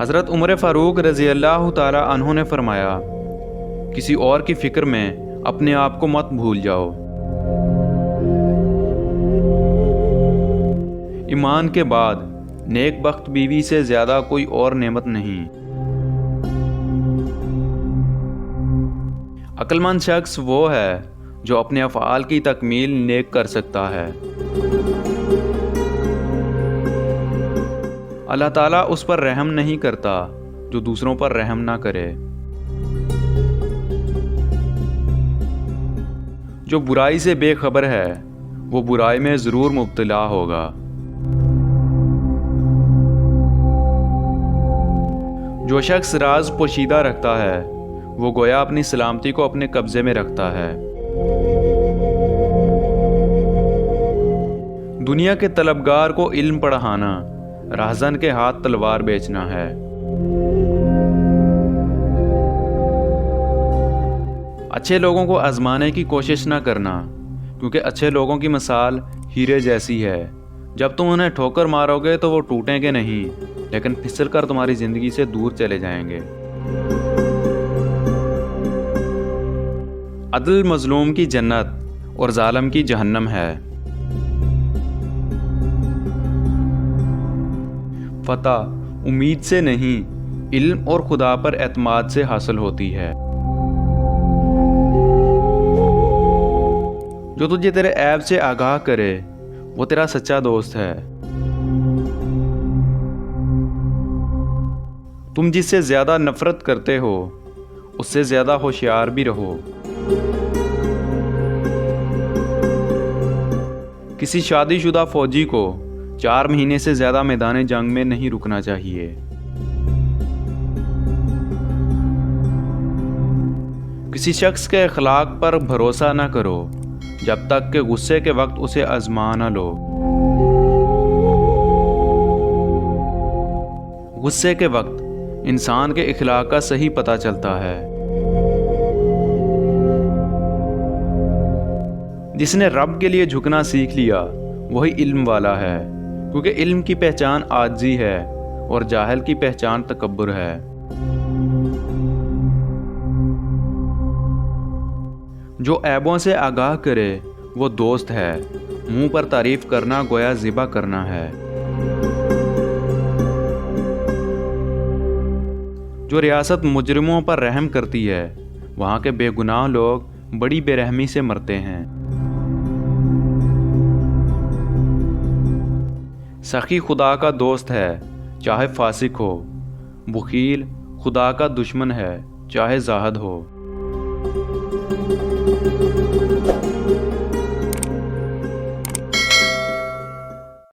حضرت عمر فاروق رضی اللہ تعالی عنہ نے فرمایا، کسی اور کی فکر میں اپنے آپ کو مت بھول جاؤ۔ ایمان کے بعد نیک بخت بیوی سے زیادہ کوئی اور نعمت نہیں۔ عقل مند شخص وہ ہے جو اپنے افعال کی تکمیل نیک کر سکتا ہے۔ اللہ تعالیٰ اس پر رحم نہیں کرتا جو دوسروں پر رحم نہ کرے۔ جو برائی سے بے خبر ہے وہ برائی میں ضرور مبتلا ہوگا۔ جو شخص راز پوشیدہ رکھتا ہے وہ گویا اپنی سلامتی کو اپنے قبضے میں رکھتا ہے۔ دنیا کے طلبگار کو علم پڑھانا راہزن کے ہاتھ تلوار بیچنا ہے۔ اچھے لوگوں کو آزمانے کی کوشش نہ کرنا، کیونکہ اچھے لوگوں کی مثال ہیرے جیسی ہے۔ جب تم انہیں ٹھوکر مارو گے تو وہ ٹوٹیں گے نہیں، لیکن پھسل کر تمہاری زندگی سے دور چلے جائیں گے۔ عدل مظلوم کی جنت اور ظالم کی جہنم ہے۔ فتح امید سے نہیں، علم اور خدا پر اعتماد سے حاصل ہوتی ہے۔ جو تجھے تیرے عیب سے آگاہ کرے وہ تیرا سچا دوست ہے۔ تم جس سے زیادہ نفرت کرتے ہو اس سے زیادہ ہوشیار بھی رہو۔ کسی شادی شدہ فوجی کو 4 مہینے سے زیادہ میدان جنگ میں نہیں رکنا چاہیے۔ کسی شخص کے اخلاق پر بھروسہ نہ کرو جب تک کہ غصے کے وقت اسے آزما نہ لو۔ غصے کے وقت انسان کے اخلاق کا صحیح پتہ چلتا ہے۔ جس نے رب کے لیے جھکنا سیکھ لیا وہی علم والا ہے، کیونکہ علم کی پہچان عاجزی ہے اور جاہل کی پہچان تکبر ہے۔ جو عیبوں سے آگاہ کرے وہ دوست ہے، منہ پر تعریف کرنا گویا ذبح کرنا ہے۔ جو ریاست مجرموں پر رحم کرتی ہے وہاں کے بے گناہ لوگ بڑی بے رحمی سے مرتے ہیں۔ سخی خدا کا دوست ہے چاہے فاسق ہو، بخیل خدا کا دشمن ہے چاہے زاہد ہو۔